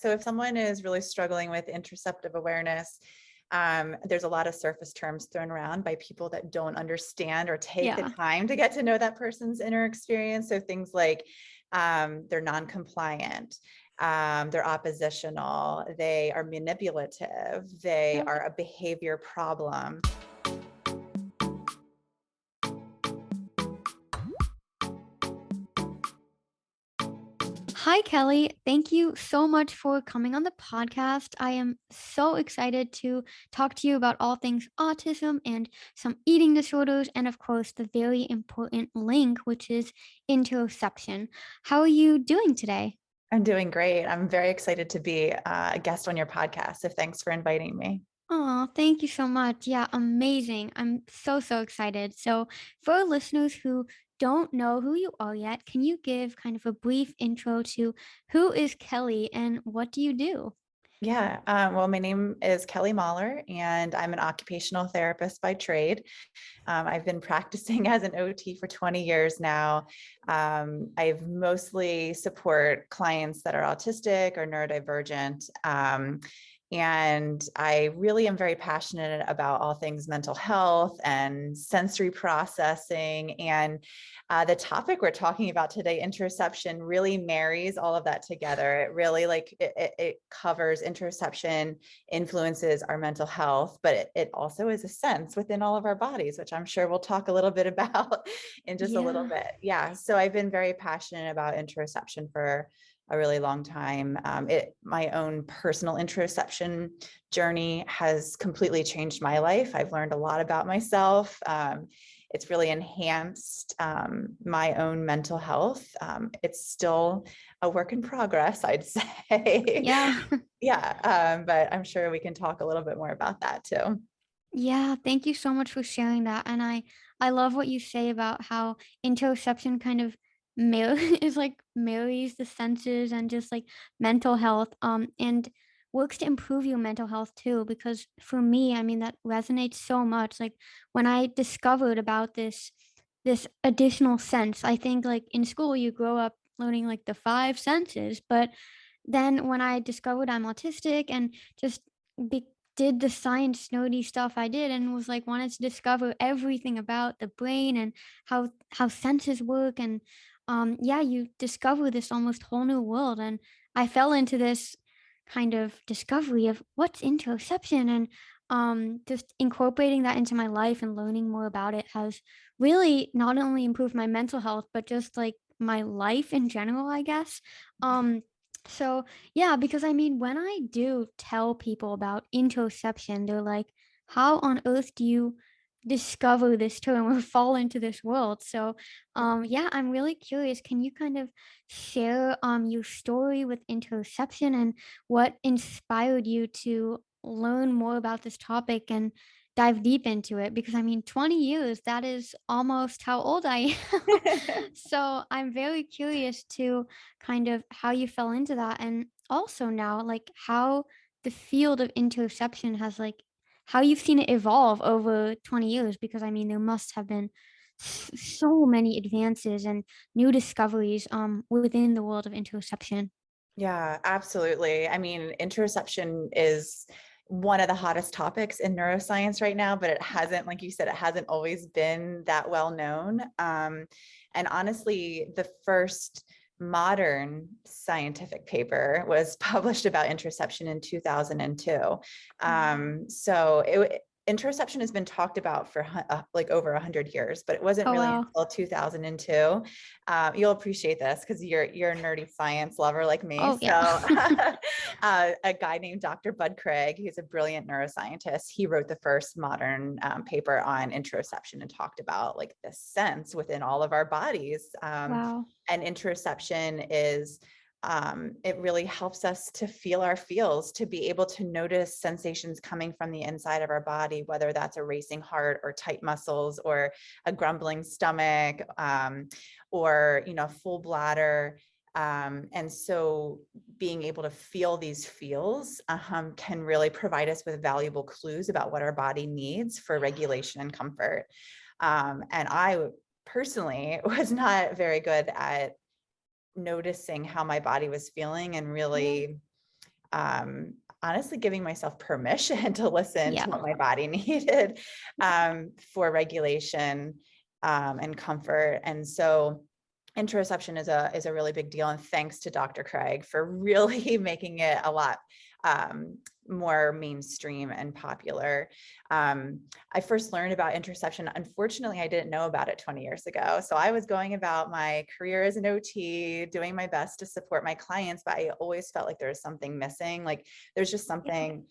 So if someone is really struggling with interceptive awareness, there's a lot of surface terms thrown around by people that don't understand or take the Yeah. time to get to know that person's inner experience. So things like they're non-compliant, they're oppositional, they are manipulative, they Yep. are a behavior problem. Hi, Kelly. Thank you so much for coming on the podcast. I am so excited to talk to you about all things autism and some eating disorders, and of course, the very important link, which is interoception. How are you doing today? I'm doing great. I'm very excited to be a guest on your podcast. So thanks for inviting me. Oh, thank you so much. Yeah, amazing. I'm so excited. So, for our listeners who don't know who you are yet, can you give kind of a brief intro to who is Kelly and what do you do? Yeah, well, my name is Kelly Mahler, and I'm an occupational therapist by trade. I've been practicing as an OT for 20 years now. I've mostly support clients that are autistic or neurodivergent. And I really am very passionate about all things mental health and sensory processing. And the topic we're talking about today, interoception, really marries all of that together. It really it covers interoception, influences our mental health, but it also is a sense within all of our bodies, which I'm sure we'll talk a little bit about in just a little Yeah. bit. Yeah. So I've been very passionate about interoception for a really long time. My own personal interoception journey has completely changed my life. I've learned a lot about myself. It's really enhanced my own mental health. It's still a work in progress, I'd say. Yeah. Yeah, but I'm sure we can talk a little bit more about that too. Yeah, thank you so much for sharing that. And I love what you say about how interoception kind of is like marries the senses and just like mental health and works to improve your mental health too, because for me, I mean that resonates so much. Like when I discovered about this additional sense, I think like in school you grow up learning like the five senses, but then when I discovered I'm autistic and just be did the science nerdy stuff I did and was like wanted to discover everything about the brain and how senses work and yeah, you discover this almost whole new world and I fell into this kind of discovery of what's interoception and just incorporating that into my life and learning more about it has really not only improved my mental health but just like my life in general, I guess. So yeah, because I mean, when I do tell people about interoception, they're like, how on earth do you discover this term or fall into this world? So, yeah, I'm really curious. Can you kind of share your story with interoception and what inspired you to learn more about this topic and dive deep into it? Because I mean, 20 years, that is almost how old I am. So I'm very curious to kind of how you fell into that and also now like how the field of interception has like how you've seen it evolve over 20 years because I mean there must have been so many advances and new discoveries within the world of interception. Yeah, absolutely. I mean, interoception is one of the hottest topics in neuroscience right now, but it hasn't, like you said, it hasn't always been that well known. And honestly, the first modern scientific paper was published about interoception in 2002. Wow. Interoception has been talked about for like over 100 years, but it wasn't Oh really wow. until 2002. You'll appreciate this because you're a nerdy science lover like me. Oh So, yeah. a guy named Dr. Bud Craig, who's a brilliant neuroscientist, he wrote the first modern paper on interoception and talked about like the sense within all of our bodies. Wow. And interoception is it really helps us to feel our feels, to be able to notice sensations coming from the inside of our body, whether that's a racing heart or tight muscles or a grumbling stomach, or full bladder. And so being able to feel these feels can really provide us with valuable clues about what our body needs for regulation and comfort. And I personally was not very good at noticing how my body was feeling and Yeah. really honestly giving myself permission to listen Yeah. to what my body needed for regulation and comfort. And so interoception is a really big deal. And thanks to Dr. Craig for really making it a lot more mainstream and popular. I first learned about interception. Unfortunately, I didn't know about it 20 years ago. So I was going about my career as an OT, doing my best to support my clients, but I always felt like there was something missing. Like there's just something,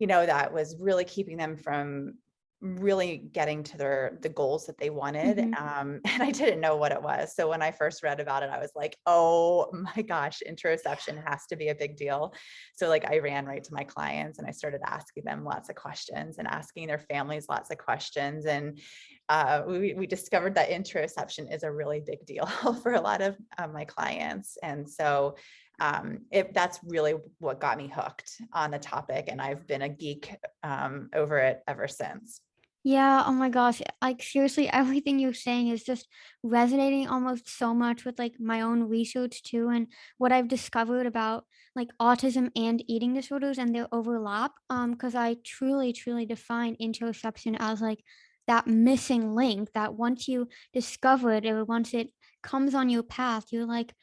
that was really keeping them from really getting to the goals that they wanted. Mm-hmm. And I didn't know what it was. So when I first read about it, I was like, oh my gosh, interoception has to be a big deal. So like I ran right to my clients and I started asking them lots of questions and asking their families lots of questions. And we discovered that interoception is a really big deal for a lot of my clients. And so that's really what got me hooked on the topic. And I've been a geek over it ever since. Yeah, oh my gosh, like seriously, everything you're saying is just resonating almost so much with like my own research too, and what I've discovered about like autism and eating disorders and their overlap. Because I truly, truly define interoception as like that missing link that once you discover it or once it comes on your path, you're like,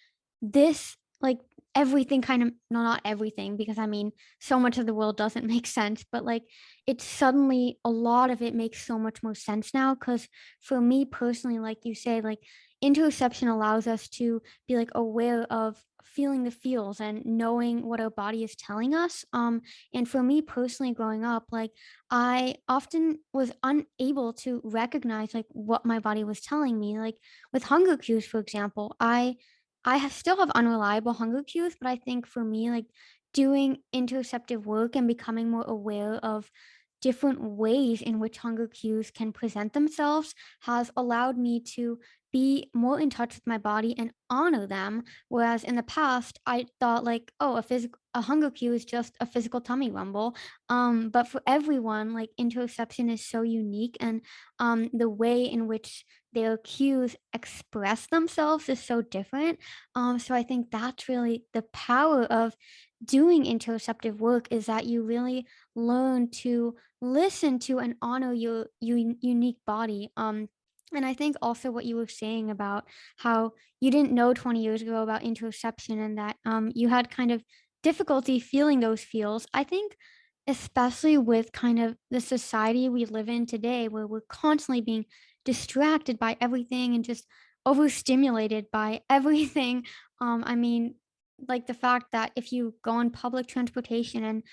this like everything kind of no, not everything, because I mean so much of the world doesn't make sense, but like it's suddenly a lot of it makes so much more sense now. Because for me personally, like you say, like interoception allows us to be like aware of feeling the feels and knowing what our body is telling us. And for me personally growing up, like I often was unable to recognize like what my body was telling me, like with hunger cues, for example. Still have unreliable hunger cues, but I think for me, like doing interceptive work and becoming more aware of different ways in which hunger cues can present themselves has allowed me to be more in touch with my body and honor them. Whereas in the past, I thought like, oh, a hunger cue is just a physical tummy rumble. But for everyone, like interoception is so unique, and the way in which their cues express themselves is so different. So I think that's really the power of doing interoceptive work, is that you really learn to listen to and honor your unique body. And I think also what you were saying about how you didn't know 20 years ago about interoception, and that you had kind of difficulty feeling those feels. I think especially with kind of the society we live in today, where we're constantly being distracted by everything and just overstimulated by everything. I mean, like the fact that if you go on public transportation and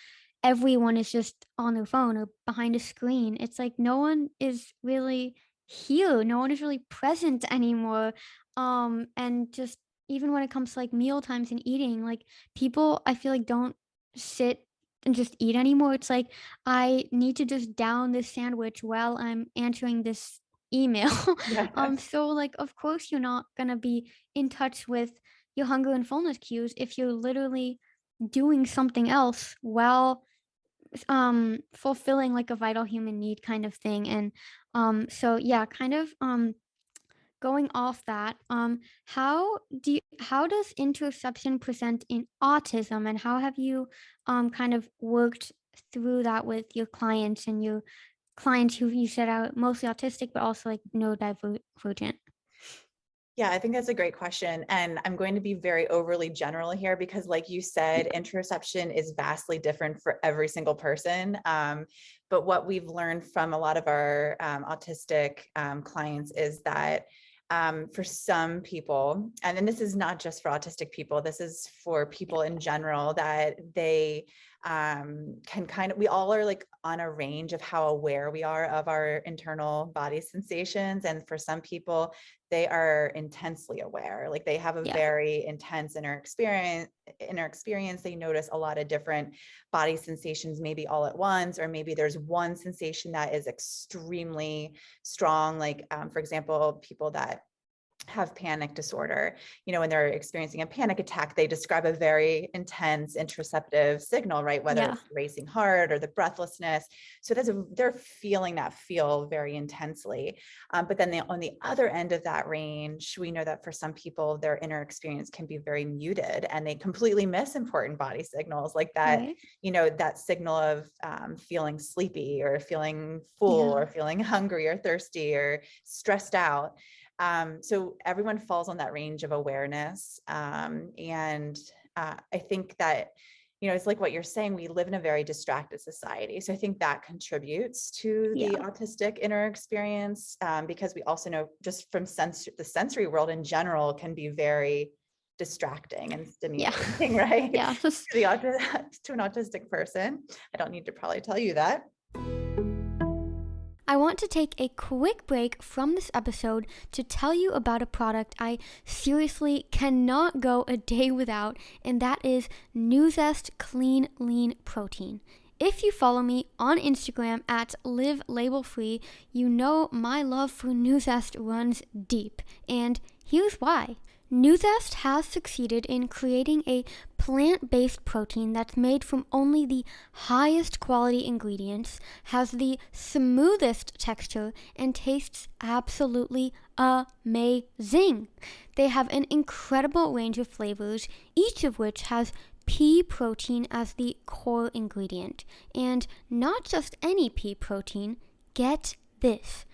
everyone is just on their phone or behind a screen, it's like no one is really here. No one is really present anymore. And just even when it comes to like meal times and eating, like people I feel like don't sit and just eat anymore. It's like I need to just down this sandwich while I'm answering this email. Yes. So like of course you're not gonna be in touch with your hunger and fullness cues if you're literally doing something else while fulfilling like a vital human need kind of thing. And so yeah, kind of going off that, how does interoception present in autism, and how have you kind of worked through that with your clients, and your clients who you said are mostly autistic but also like neurodivergent? Yeah, I think that's a great question. And I'm going to be very overly general here because, like you said, interoception is vastly different for every single person. But what we've learned from a lot of our autistic clients is that for some people, and then this is not just for autistic people, this is for people in general, that they can kind of, we all are like on a range of how aware we are of our internal body sensations. And for some people, they are intensely aware, like they have a Yeah. very intense inner experience. They notice a lot of different body sensations, maybe all at once, or maybe there's one sensation that is extremely strong. Like, for example, people that have panic disorder, when they're experiencing a panic attack, they describe a very intense interceptive signal, right? Whether Yeah. it's the racing heart or the breathlessness. So they're feeling that feel very intensely. But then on the other end of that range, we know that for some people, their inner experience can be very muted and they completely miss important body signals like that, Right. that signal of feeling sleepy or feeling full Yeah. or feeling hungry or thirsty or stressed out. So everyone falls on that range of awareness. And I think that, it's like what you're saying, we live in a very distracted society. So I think that contributes to the Yeah. autistic inner experience, because we also know just from the sensory world in general can be very distracting and Yeah. stimulating, right? Yeah. To an autistic person. I don't need to probably tell you that. I want to take a quick break from this episode to tell you about a product I seriously cannot go a day without, and that is Nuzest Clean Lean Protein. If you follow me on Instagram at livelabelfree, you know my love for Nuzest runs deep, and here's why. Nuzest has succeeded in creating a plant-based protein that's made from only the highest quality ingredients, has the smoothest texture, and tastes absolutely amazing. They have an incredible range of flavors, each of which has pea protein as the core ingredient. And not just any pea protein, get this.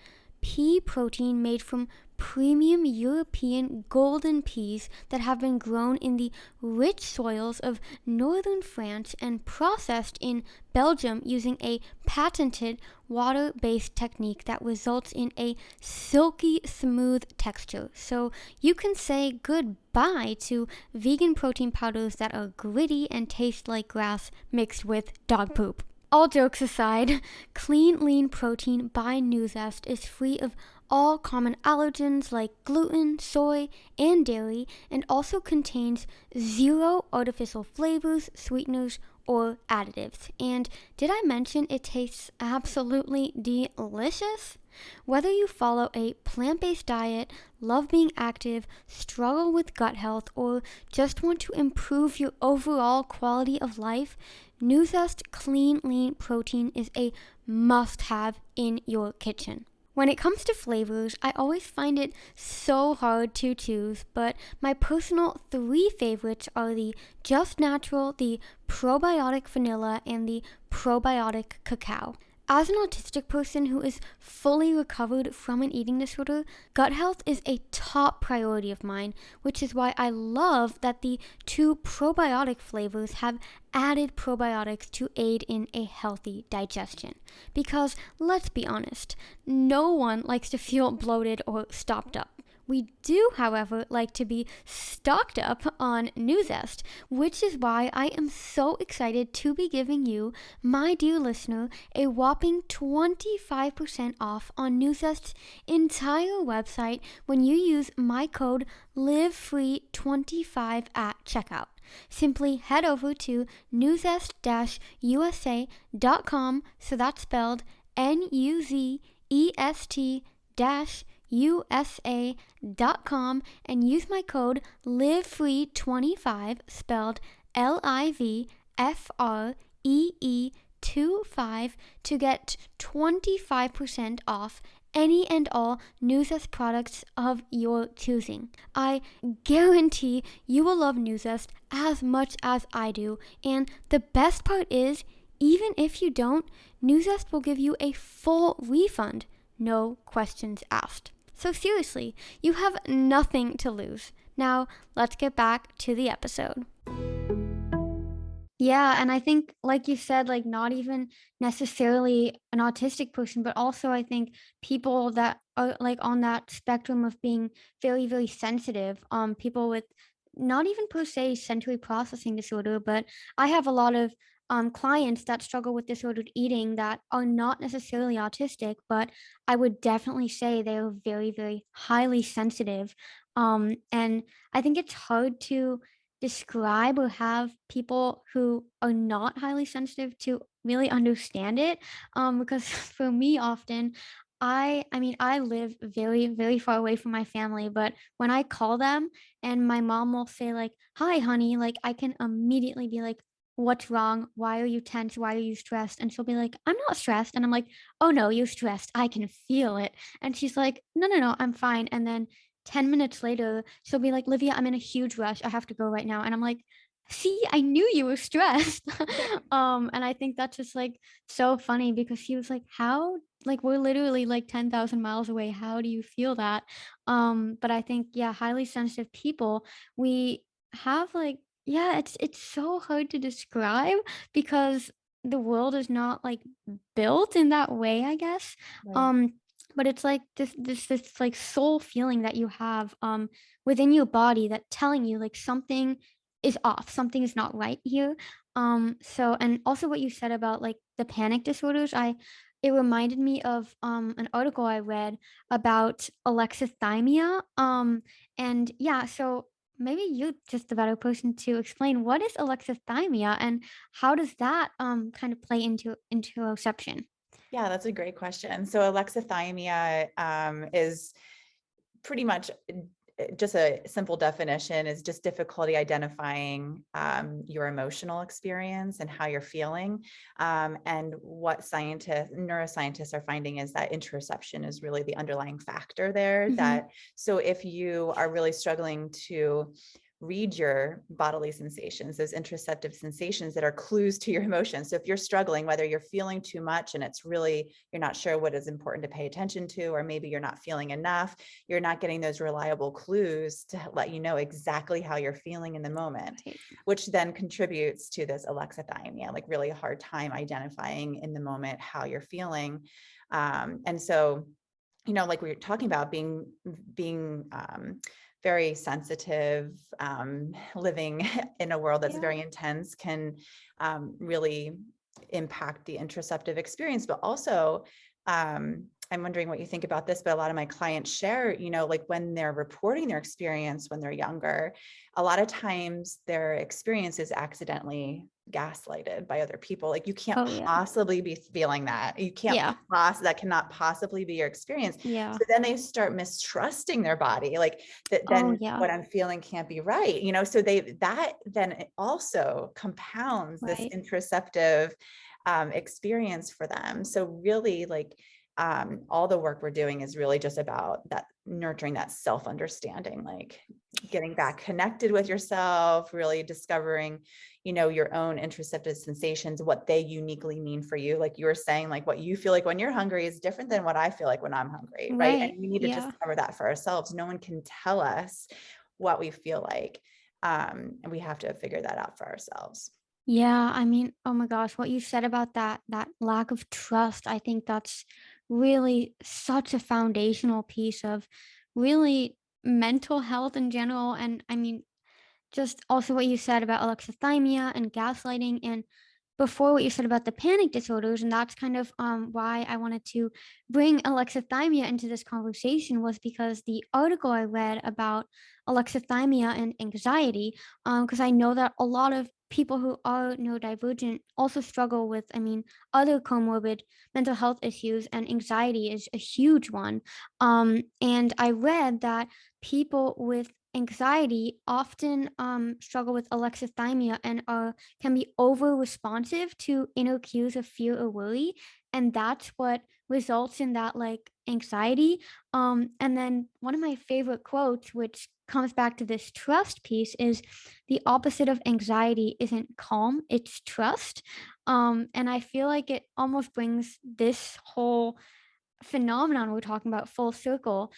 Pea protein made from premium European golden peas that have been grown in the rich soils of northern France and processed in Belgium using a patented water-based technique that results in a silky smooth texture. So you can say goodbye to vegan protein powders that are gritty and taste like grass mixed with dog poop. All jokes aside, Clean Lean Protein by Nuzest is free of all common allergens like gluten, soy, and dairy, and also contains 0 artificial flavors, sweeteners, or additives. And did I mention it tastes absolutely delicious? Whether you follow a plant-based diet, love being active, struggle with gut health, or just want to improve your overall quality of life, Nuzest Clean Lean Protein is a must-have in your kitchen. When it comes to flavors, I always find it so hard to choose, but my personal 3 favorites are the Just Natural, the Probiotic Vanilla, and the Probiotic Cacao. As an autistic person who is fully recovered from an eating disorder, gut health is a top priority of mine, which is why I love that the 2 probiotic flavors have added probiotics to aid in a healthy digestion. Because, let's be honest, no one likes to feel bloated or stopped up. We do, however, like to be stocked up on Nuzest, which is why I am so excited to be giving you, my dear listener, a whopping 25% off on Nuzest's entire website when you use my code LIVEFREE25 at checkout. Simply head over to nuzest-usa.com, so that's spelled NUZEST-USA.com, and use my code LIVEFREE25, spelled LIVEFREE25, to get 25% off any and all Nuzest products of your choosing. I guarantee you will love Nuzest as much as I do, and the best part is, even if you don't, Nuzest will give you a full refund, no questions asked. So seriously, you have nothing to lose. Now, let's get back to the episode. Yeah, and I think, like you said, like not even necessarily an autistic person, but also I think people that are like on that spectrum of being very, very sensitive, people with not even per se sensory processing disorder, but I have a lot of clients that struggle with disordered eating that are not necessarily autistic, but I would definitely say they're very, very highly sensitive. And I think it's hard to describe or have people who are not highly sensitive to really understand it, because for me often I mean, I live very, very far away from my family, but when I call them and my mom will say like, "Hi, honey," like I can immediately be like, "What's wrong? Why are you tense? Why are you stressed?" And she'll be like, "I'm not stressed." And I'm like, "Oh no, you're stressed. I can feel it." And she's like, "No, no, no, I'm fine." And then 10 minutes later, she'll be like, "Livia, I'm in a huge rush. I have to go right now." And I'm like, "See, I knew you were stressed." And I think that's just like so funny because she was like, "How, like, we're literally like 10,000 miles away. How do you feel that?" But I think, yeah, highly sensitive people, we have like, yeah, it's so hard to describe because the world is not like built in that way, I guess. Right. Um, but it's like this like soul feeling that you have within your body that telling you like something is off, something is not right here. So and also what you said about like the panic disorders, I it reminded me of an article I read about alexithymia. And yeah, so maybe you're just the better person to explain what is alexithymia and how does that kind of play into interoception? Yeah, that's a great question. So alexithymia is pretty much just a simple definition is just difficulty identifying your emotional experience and how you're feeling. And what neuroscientists are finding is that interoception is really the underlying factor there. Hmm. So if you are really struggling to read your bodily sensations, those interceptive sensations that are clues to your emotions. So if you're struggling, whether you're feeling too much and it's really, you're not sure what is important to pay attention to, or maybe you're not feeling enough, you're not getting those reliable clues to let you know exactly how you're feeling in the moment, Right. which then contributes to this alexithymia, like really a hard time identifying in the moment how you're feeling. And so, like we were talking about being very sensitive, living in a world that's Yeah. very intense can really impact the interoceptive experience, but also I'm wondering what you think about this, but a lot of my clients share, like when they're reporting their experience when they're younger, a lot of times their experience is accidentally gaslighted by other people. Like you can't Oh yeah. possibly be feeling that. You can't Yeah. that cannot possibly be your experience. Yeah. So then they start mistrusting their body, like that Oh then yeah. what I'm feeling can't be right. So that then it also compounds this Right. interoceptive experience for them. So really like all the work we're doing is really just about that nurturing that self-understanding, like getting back connected with yourself, really discovering, your own interoceptive sensations, what they uniquely mean for you. Like you were saying, like what you feel like when you're hungry is different than what I feel like when I'm hungry, right? Right. And we need to Yeah. discover that for ourselves. No one can tell us what we feel like. And we have to figure that out for ourselves. Yeah, I mean, oh my gosh, what you said about that lack of trust, I think that's really such a foundational piece of really mental health in general. And I mean, just also what you said about alexithymia and gaslighting, and before what you said about the panic disorders, and that's kind of why I wanted to bring alexithymia into this conversation was because the article I read about alexithymia and anxiety, because I know that a lot of people who are neurodivergent also struggle with, I mean, other comorbid mental health issues, and anxiety is a huge one. And I read that people with anxiety often struggle with alexithymia and can be over responsive to inner cues of fear or worry, and that's what results in that like anxiety. And then one of my favorite quotes, which comes back to this trust piece, is the opposite of anxiety isn't calm, it's trust. And I feel like it almost brings this whole phenomenon we're talking about full circle,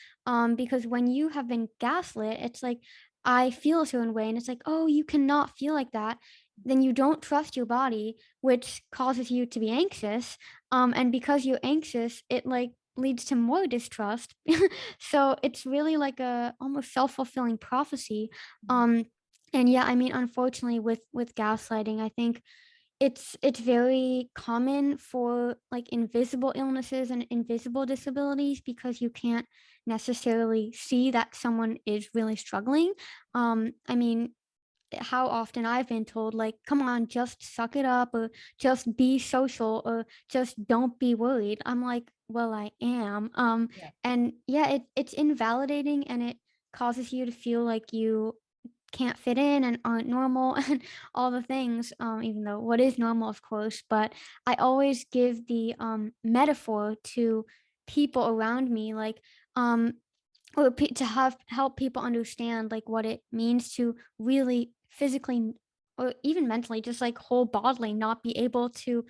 because when you have been gaslit, it's like I feel a certain way and it's like, oh, you cannot feel like that, then you don't trust your body, which causes you to be anxious, and because you're anxious it like leads to more distrust. So it's really like a almost self-fulfilling prophecy. And yeah, I mean, unfortunately with gaslighting, I think it's very common for, like, invisible illnesses and invisible disabilities because you can't necessarily see that someone is really struggling. I mean, how often I've been told, like, "Come on, just suck it up," or "Just be social," or "Just don't be worried." I'm like, well I am. Yeah. And yeah, it's invalidating, and it causes you to feel like you can't fit in and aren't normal and all the things, even though what is normal, of course. But I always give the metaphor to people around me, like, um, to have help people understand like what it means to really physically or even mentally, just like whole bodily, not be able to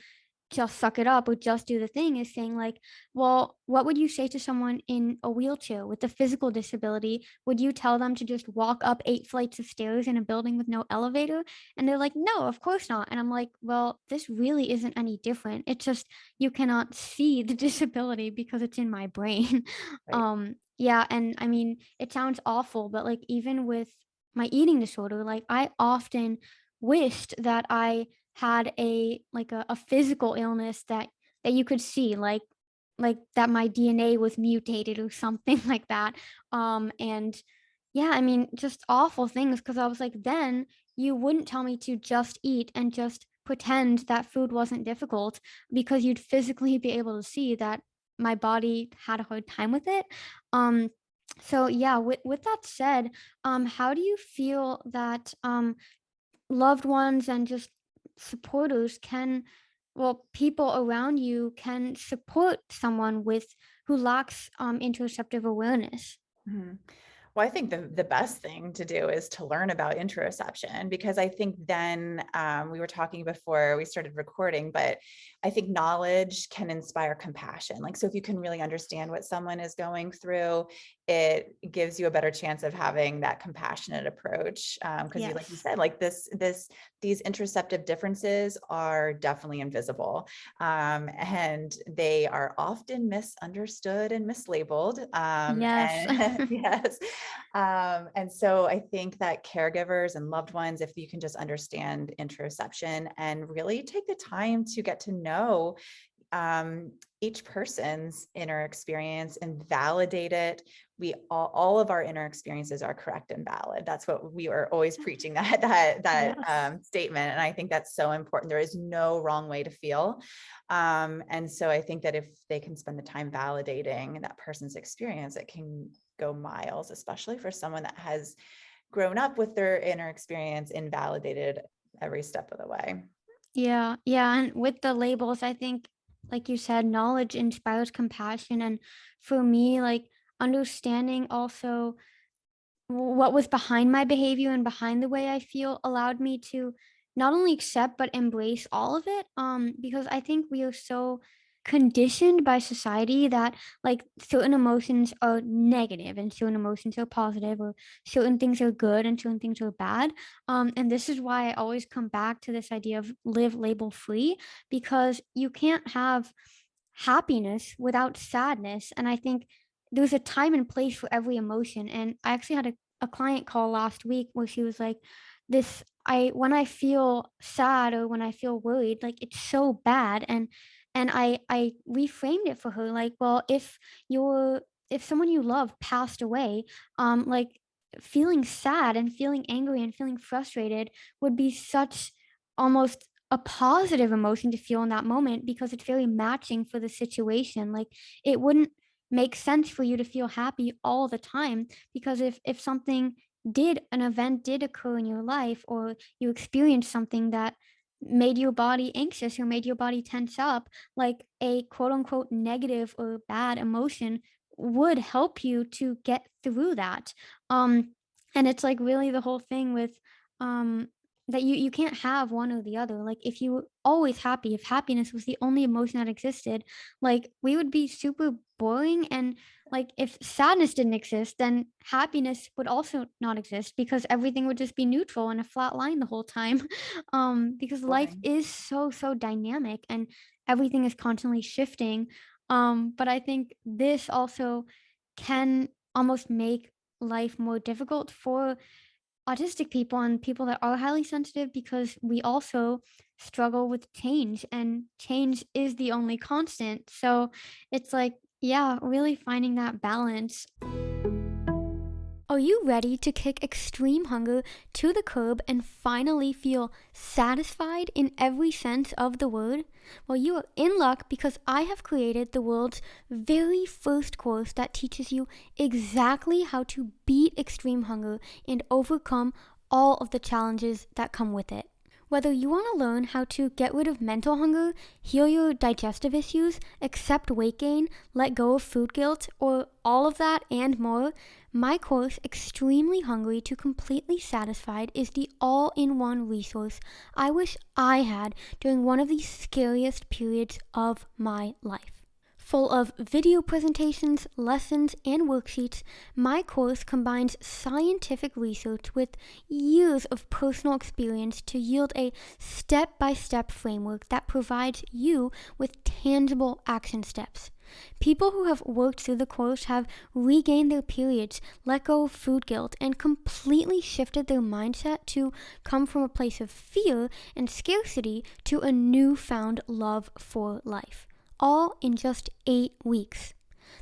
just suck it up or just do the thing, is saying like, well, what would you say to someone in a wheelchair with a physical disability? Would you tell them to just walk up 8 flights of stairs in a building with no elevator? And they're like, no, of course not. And I'm like, well, this really isn't any different. It's just you cannot see the disability because it's in my brain. Right. Yeah, and I mean, it sounds awful, but like even with my eating disorder, like I often wished that I had a physical illness that you could see, like that my DNA was mutated or something like that. And yeah, I mean, just awful things, because I was like, then you wouldn't tell me to just eat and just pretend that food wasn't difficult, because you'd physically be able to see that my body had a hard time with it. Um, so yeah, with that said, how do you feel that loved ones and just supporters can, well, people around you can support someone with who lacks interoceptive awareness? Mhm. Well, I think the best thing to do is to learn about interoception, because I think then we were talking before we started recording, but I think knowledge can inspire compassion. Like, so if you can really understand what someone is going through, it gives you a better chance of having that compassionate approach. Because you, like you Yes. said, like these interoceptive differences are definitely invisible, and they are often misunderstood and mislabeled. Yes. And yes, and so I think that caregivers and loved ones, if you can just understand interoception and really take the time to get to know um, each person's inner experience and validate it. We all of our inner experiences are correct and valid. That's what we are always preaching, Yes. statement. And I think that's so important. There is no wrong way to feel. And so I think that if they can spend the time validating that person's experience, it can go miles, especially for someone that has grown up with their inner experience invalidated every step of the way. Yeah, yeah, and with the labels, I think, like you said, knowledge inspires compassion, and for me, like understanding also what was behind my behavior and behind the way I feel allowed me to not only accept but embrace all of it. Because I think we are so conditioned by society that like certain emotions are negative and certain emotions are positive, or certain things are good and certain things are bad. And this is why I always come back to this idea of live label free, because you can't have happiness without sadness. And I think there's a time and place for every emotion. And I actually had a client call last week where she was like, this I when I feel sad or when I feel worried, like it's so bad. And I reframed it for her, like, well, if someone you love passed away, like feeling sad and feeling angry and feeling frustrated would be such almost a positive emotion to feel in that moment, because it's very matching for the situation. Like it wouldn't make sense for you to feel happy all the time, because if something did an event did occur in your life, or you experienced something that made your body anxious or made your body tense up, like a quote unquote negative or bad emotion would help you to get through that. um and it's like really the whole thing with um that you can't have one or the other. Like if you were always happy, if happiness was the only emotion that existed, like we would be super boring. And like if sadness didn't exist, then happiness would also not exist, because everything would just be neutral and a flat line the whole time. Because life Boring. is so dynamic and everything is constantly shifting. But I think this also can almost make life more difficult for autistic people and people that are highly sensitive, because we also struggle with change, and change is the only constant. So it's like, yeah, really finding that balance. Oh Are you ready to kick extreme hunger to the curb and finally feel satisfied in every sense of the word? Well, you are in luck because I have created the world's very first course that teaches you exactly how to beat extreme hunger and overcome all of the challenges that come with it. Whether you want to learn how to get rid of mental hunger, heal your digestive issues, accept weight gain, let go of food guilt, or all of that and more, my course, Extremely Hungry to Completely Satisfied, is the all-in-one resource I wish I had during one of the scariest periods of my life. Full of video presentations, lessons, and worksheets, my course combines scientific research with years of personal experience to yield a step-by-step framework that provides you with tangible action steps. People who have worked through the course have regained their periods, let go of food guilt, and completely shifted their mindset to come from a place of fear and scarcity to a newfound love for life. All in just 8 weeks.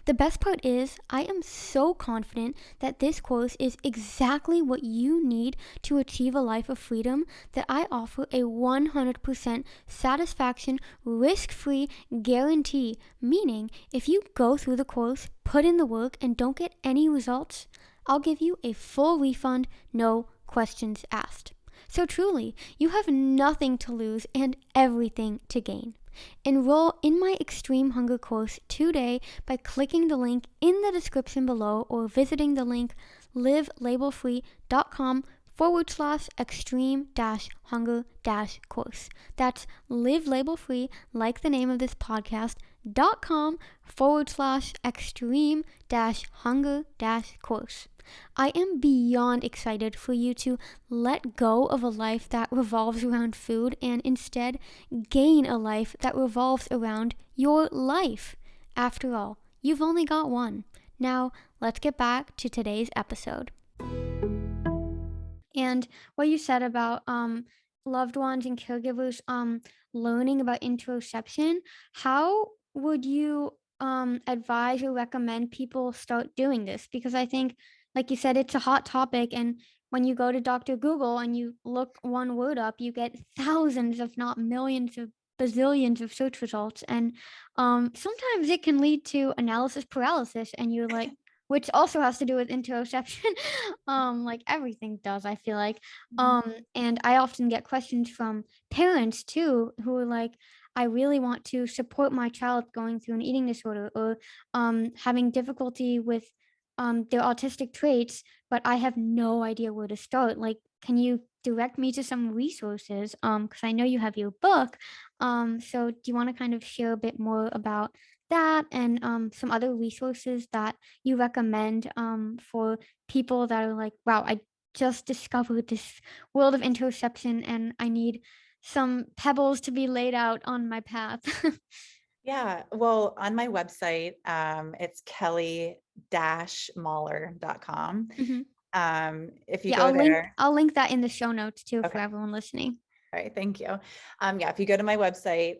The best part is, I am so confident that this course is exactly what you need to achieve a life of freedom that I offer a 100% satisfaction, risk-free guarantee, meaning if you go through the course, put in the work, and don't get any results, I'll give you a full refund, no questions asked. So truly, you have nothing to lose and everything to gain. Enroll in my Extreme Hunger course today by clicking the link in the description below or visiting the link livelabelfree.com/extreme-hunger-course. That's livelabelfree, like the name of this podcast, .com/extreme-hunger-course. I am beyond excited for you to let go of a life that revolves around food and instead gain a life that revolves around your life. After all, you've only got one. Now, let's get back to today's episode. And what you said about loved ones and caregivers learning about interoception, how would you advise or recommend people start doing this? Because I think, like you said, it's a hot topic, and when you go to Dr. Google and you look one word up, you get thousands, if not millions of bazillions of search results. And sometimes it can lead to analysis paralysis, and you're like, which also has to do with interoception. Like everything does, I feel like. And I often get questions from parents too, who are like, I really want to support my child going through an eating disorder or having difficulty with their autistic traits, but I have no idea where to start. Like, can you direct me to some resources? Because I know you have your book. So do you want to kind of share a bit more about that and some other resources that you recommend for people that are like, wow, I just discovered this world of interception and I need some pebbles to be laid out on my path. Yeah, well, on my website, it's kelly-mahler.com. Mhm. If you Yeah, go there, I'll link that in the show notes too for okay. everyone listening. All right, thank you. Yeah, if you go to my website,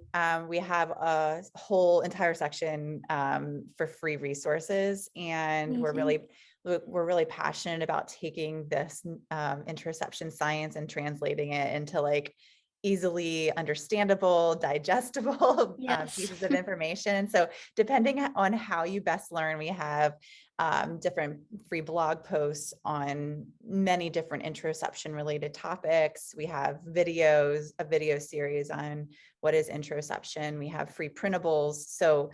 we have a whole entire section for free resources, and Amazing. we're really passionate about taking this interoception science and translating it into like easily understandable, digestible Yes. pieces of information. And so, depending on how you best learn, we have different free blog posts on many different interoception related topics. We have videos, a video series on what is interoception. We have free printables. So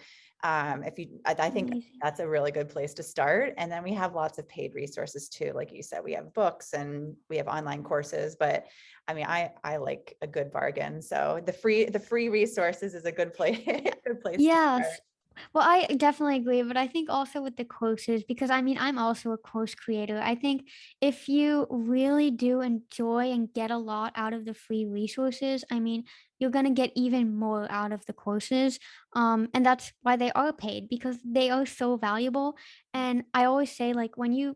if you, I think Amazing. that's a really good place to start. And then we have lots of paid resources too. Like you said, we have books and we have online courses, but I mean, I like a good bargain. So the free resources is a good place, good place to start. Yes. Well, I definitely agree, but I think also with the courses, because I mean, I'm also a course creator. I think if you really do enjoy and get a lot out of the free resources, I mean, you're going to get even more out of the courses. And that's why they are paid because they are so valuable. And I always say, like, when you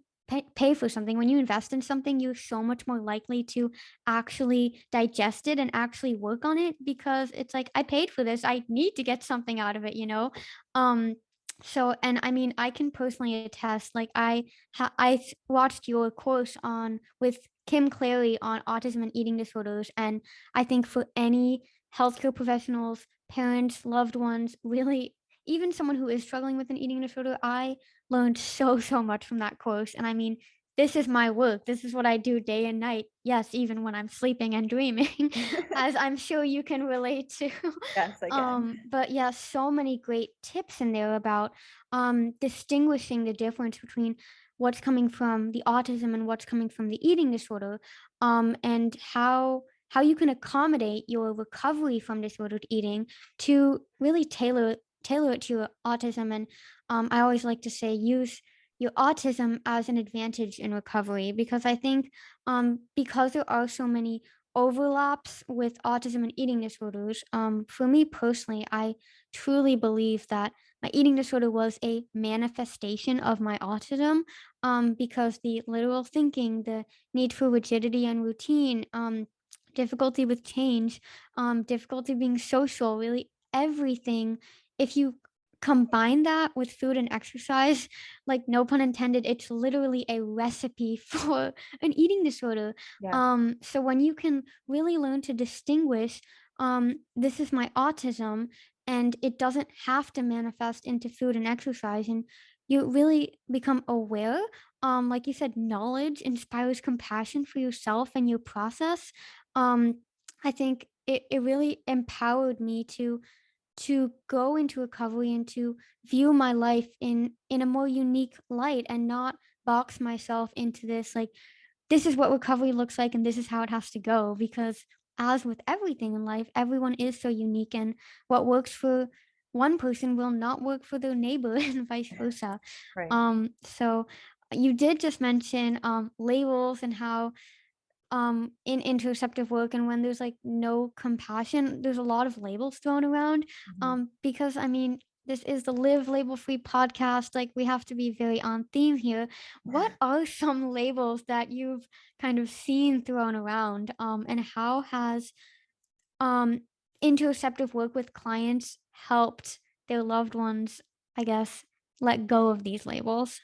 pay for something, when you invest in something, you're so much more likely to actually digest it and actually work on it because it's like I paid for this. I need to get something out of it, you know? Um So, and I mean, I can personally attest, like I watched your course on with Kim Clary on autism and eating disorders, and I think for any healthcare professionals, parents, loved ones, really, even someone who is struggling with an eating disorder, I learned so much from that course. And I mean, this is my work. This is what I do day and night. Yes, even when I'm sleeping and dreaming, as I'm sure you can relate to. Yes, I can. But yeah, so many great tips in there about distinguishing the difference between what's coming from the autism and what's coming from the eating disorder, and how you can accommodate your recovery from disordered eating to really tailor it to your autism. And I always like to say use your autism as an advantage in recovery, because I think because there are so many overlaps with autism and eating disorders. For me personally, I truly believe that my eating disorder was a manifestation of my autism, because the literal thinking, the need for rigidity and routine, difficulty with change, difficulty being social, really everything. If you combine that with food and exercise, like no pun intended, it's literally a recipe for an eating disorder. Yeah. So when you can really learn to distinguish, this is my autism, and it doesn't have to manifest into food and exercise, and you really become aware. Like you said, knowledge inspires compassion for yourself and your process. Um, I think it really empowered me to go into recovery and to view my life in a more unique light, and not box myself into this, like, this is what recovery looks like and this is how it has to go, because as with everything in life, everyone is so unique, and what works for one person will not work for their neighbor and vice versa. Right. So you did just mention labels, and how in interceptive work, and when there's like no compassion, there's a lot of labels thrown around, Mhm. because I mean, this is the live label free podcast, like we have to be very on theme here. What are some labels that you've kind of seen thrown around, and how has um interceptive work with clients helped their loved ones, I guess, let go of these labels?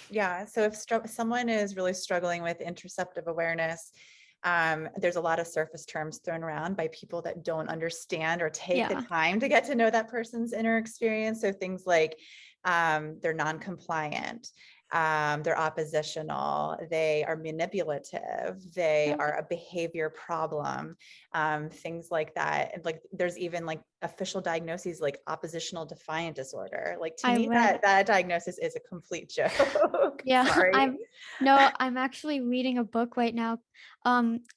Yeah. So if someone is really struggling with interceptive awareness, there's a lot of surface terms thrown around by people that don't understand or take the Yeah. time to get to know that person's inner experience. So things like they're non-compliant, they're oppositional, they are manipulative, they Yep. are a behavior problem, things like that. And like there's even like official diagnoses like oppositional defiant disorder. Like to I me, read. that diagnosis is a complete joke. Yeah, Sorry. I'm actually reading a book right now,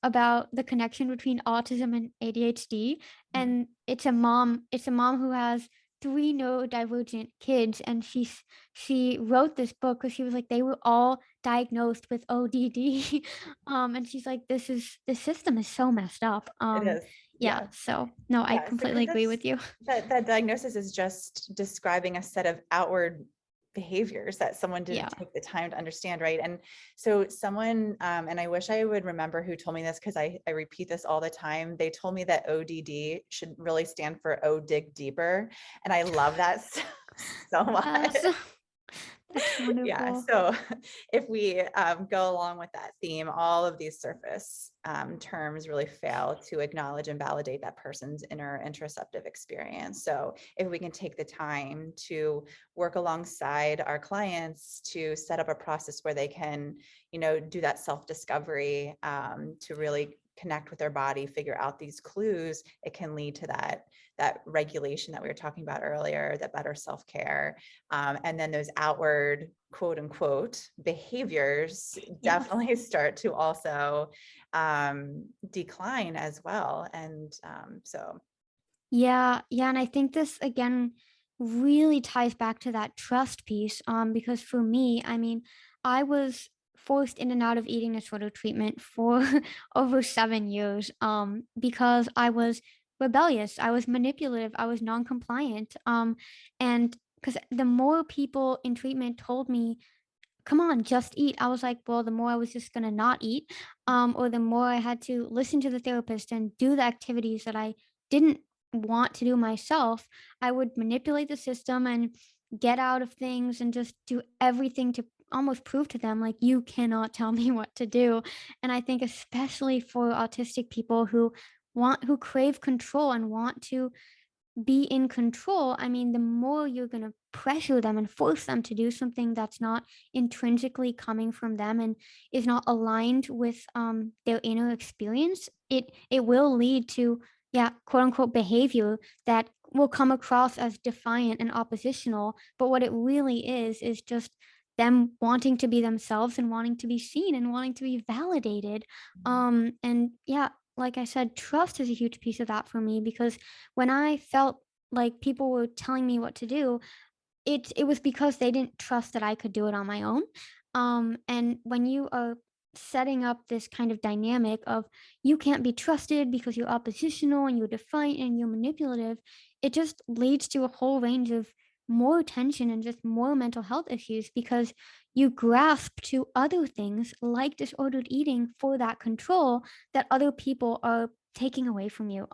about the connection between autism and ADHD, Mhm. and it's a mom who has 3 neurodivergent kids, and she wrote this book because she was like, they were all diagnosed with ODD, and she's like, this system is so messed up. It is. Yeah, Yeah. so, no, I Yeah. So completely because agree with you. that diagnosis is just describing a set of outward behaviors that someone didn't Yeah. take the time to understand, right? And so someone, and I wish I would remember who told me this because I repeat this all the time. They told me that ODD should really stand for Oh Dig Deeper, and I love that so Yes. much. That's Yeah. wonderful. So if we go along with that theme, all of these surface terms really fail to acknowledge and validate that person's inner interoceptive experience. So if we can take the time to work alongside our clients to set up a process where they can, do that self-discovery, to really connect with their body, figure out these clues, it can lead to that regulation that we were talking about earlier, that better self-care, and then those outward quote unquote behaviors Yeah. definitely start to also decline as well. And so, Yeah, yeah, and I think this again really ties back to that trust piece. Because for me, I mean, I was forced in and out of eating disorder treatment for over 7 years, because I was rebellious, I was manipulative, I was non-compliant, and because the more people in treatment told me, "Come on, just eat," I was like, well, the more I was just gonna not eat, or the more I had to listen to the therapist and do the activities that I didn't want to do myself, I would manipulate the system, and get out of things and just do everything to almost prove to them like you cannot tell me what to do. And I think especially for autistic people who crave control and want to be in control, I mean, the more you're going to pressure them and force them to do something that's not intrinsically coming from them and is not aligned with their inner experience, it will lead to, yeah, quote unquote behavior that will come across as defiant and oppositional. But what it really is just them wanting to be themselves and wanting to be seen and wanting to be validated. And yeah, like I said, trust is a huge piece of that for me because when I felt like people were telling me what to do, it was because they didn't trust that I could do it on my own. And when you are setting up this kind of dynamic of you can't be trusted because you're oppositional and you're defiant and you're manipulative, it just leads to a whole range of more tension and just more mental health issues because you grasp to other things like disordered eating for that control that other people are taking away from you.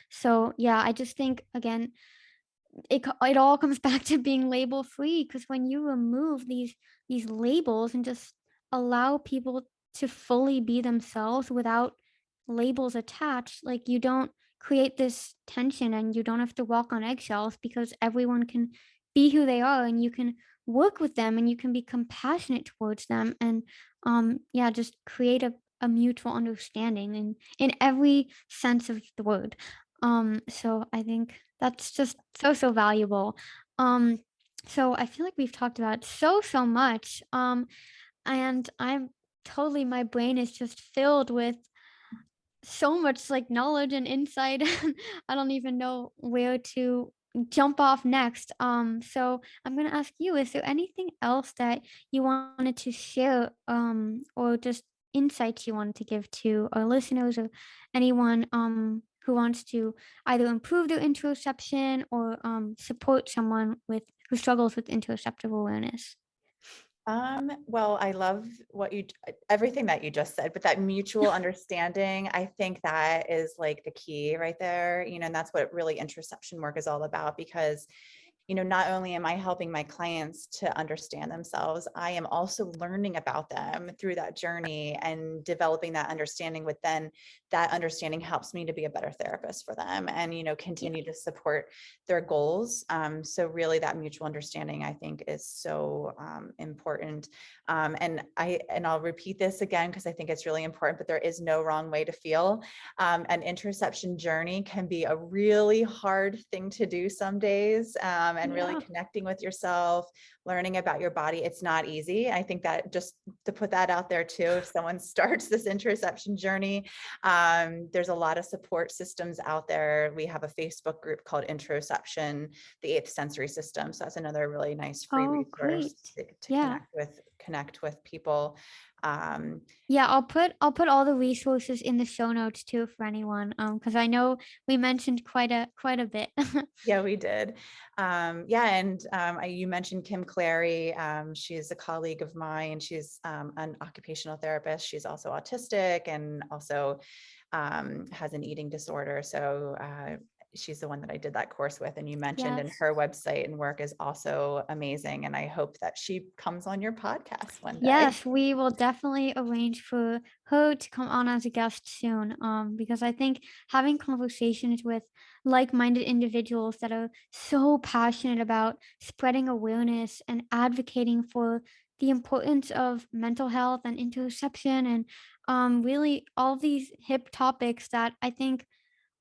So yeah, I just think again, it all comes back to being label free because when you remove these labels and just allow people to fully be themselves without labels attached, like you don't create this tension and you don't have to walk on eggshells because everyone can be who they are and you can work with them and you can be compassionate towards them and yeah, just create a mutual understanding in every sense of the word. So I think that's just so valuable. Um, so I feel like we've talked about so much. And I'm totally my brain is just filled with so much like knowledge and insight. I don't even know where to jump off next. So I'm gonna ask you, is there anything else that you wanted to share, or just insights you wanted to give to our listeners or anyone who wants to either improve their interoception or support someone with who struggles with interoceptive awareness? Well, I love everything that you just said, but that mutual understanding, I think that is like the key right there, and that's what really interception work is all about because not only am I helping my clients to understand themselves, I am also learning about them through that journey and developing that understanding with then that understanding helps me to be a better therapist for them and, Yeah. continue to support their goals. So really that mutual understanding, I think is so important. And I'll repeat this again, because I think it's really important, but there is no wrong way to feel. An interception journey can be a really hard thing to do some days, and really Yeah. connecting with yourself, learning about your body. It's not easy. I think that just to put that out there too, if someone starts this interception journey, there's a lot of support systems out there. We have a Facebook group called Interoception, the eighth sensory system. So that's another really nice free Oh, resource great. to Yeah. connect with people. Um, Yeah, I'll put all the resources in the show notes too for anyone, because I know we mentioned quite a bit. Yeah, we did. Yeah, and you mentioned Kim Clary. She's a colleague of mine. She's an occupational therapist. She's also autistic and also has an eating disorder. So she's the one that I did that course with. And you mentioned, and Yes. her website and work is also amazing. And I hope that she comes on your podcast one day. Yes, we will definitely arrange for her to come on as a guest soon. Because I think having conversations with like-minded individuals that are so passionate about spreading awareness and advocating for the importance of mental health and interoception and really all these hip topics that I think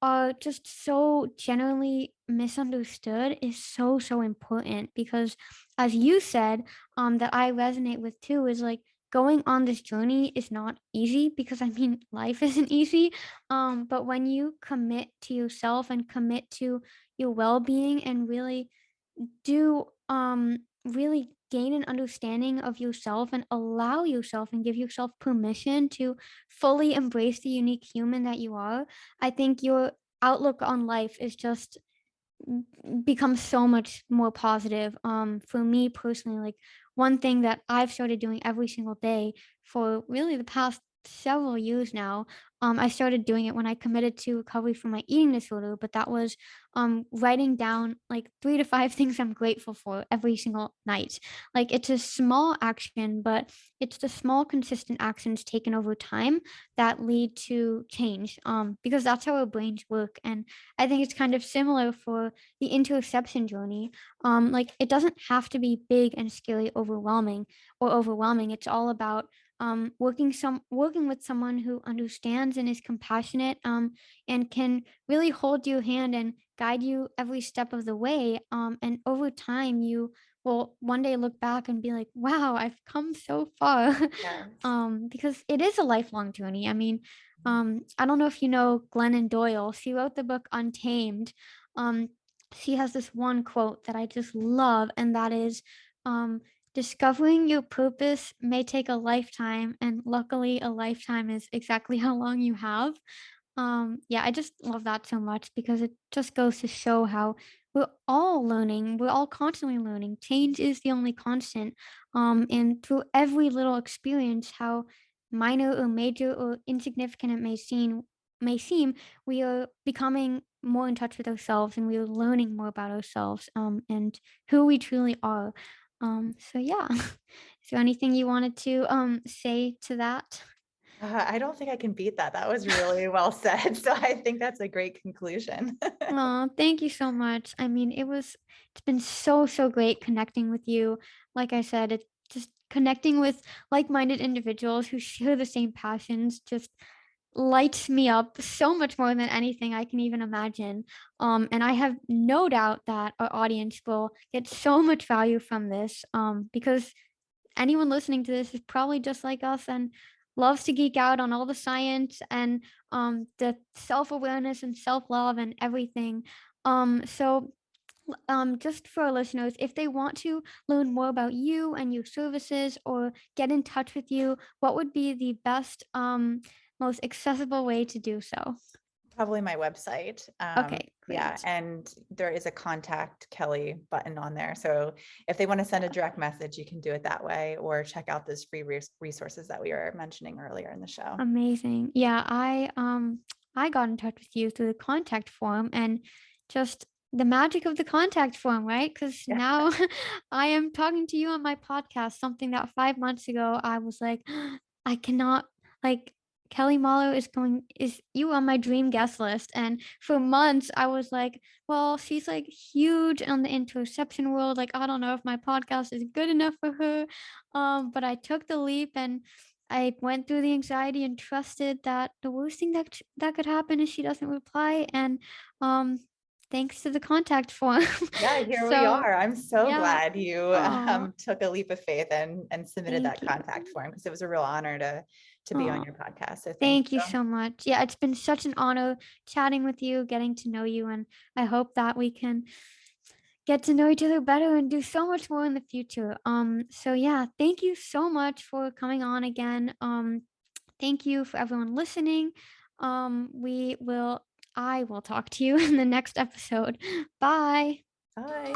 are just so generally misunderstood is so important because as you said, that I resonate with too is like going on this journey is not easy because I mean life isn't easy. But when you commit to yourself and commit to your well-being and really gain an understanding of yourself and allow yourself and give yourself permission to fully embrace the unique human that you are, I think your outlook on life is just becomes so much more positive. For me personally, like one thing that I've started doing every single day for really the past several years now. I started doing it when I committed to recovery from my eating disorder, but that was writing down like 3 to 5 things I'm grateful for every single night. Like it's a small action, but it's the small, consistent actions taken over time that lead to change. Because that's how our brains work, and I think it's kind of similar for the interoception journey. Like it doesn't have to be big and scary, overwhelming. It's all about working with someone who understands and is compassionate, and can really hold your hand and guide you every step of the way, and over time you will one day look back and be like, wow, I've come so far. Yes. Because it is a lifelong journey. I mean, I don't know if you know Glennon Doyle. She wrote the book Untamed. um, she has this one quote that I just love, and that is, um, discovering your purpose may take a lifetime, and luckily, a lifetime is exactly how long you have. Yeah, I just love that so much because it just goes to show how we're all learning. We're all constantly learning. Change is the only constant. And through every little experience, how minor or major or insignificant it may seem, we are becoming more in touch with ourselves, and we are learning more about ourselves, and who we truly are. So yeah. Is there anything you wanted to say to that? I don't think I can beat that. That was really well said. So I think that's a great conclusion. Oh, thank you so much. I mean, it's been so, so great connecting with you. Like I said, it's just connecting with like-minded individuals who share the same passions just lights me up so much more than anything I can even imagine. And I have no doubt that our audience will get so much value from this, because anyone listening to this is probably just like us and loves to geek out on all the science and the self-awareness and self-love and everything. Just for our listeners, if they want to learn more about you and your services or get in touch with you, what would be the best, most accessible way to do so? Probably my website. Okay, Yeah, great. and there is a contact Kelly button on there. So if they want to send a direct message, you can do it that way, or check out those free resources that we were mentioning earlier in the show. Amazing. Yeah, I got in touch with you through the contact form, and just the magic of the contact form, right? Because Yeah. now I am talking to you on my podcast, something that 5 months ago I was like, I cannot, like, Kelly Mahler is you on my dream guest list. And for months I was like, well, she's like huge on the interception world. Like, I don't know if my podcast is good enough for her. But I took the leap, and I went through the anxiety and trusted that the worst thing that could happen is she doesn't reply, and um, thanks to the contact form. Yeah, here we So, are. I'm so yeah. glad you Oh, took a leap of faith and submitted thank that you. contact form, because it was a real honor to be on Oh, your podcast. So thank thank you you. so much. Yeah, it's been such an honor chatting with you, getting to know you, and I hope that we can get to know each other better and do so much more in the future. So yeah, thank you so much for coming on again. Thank you for everyone listening. We will I will talk to you in the next episode. Bye. Bye.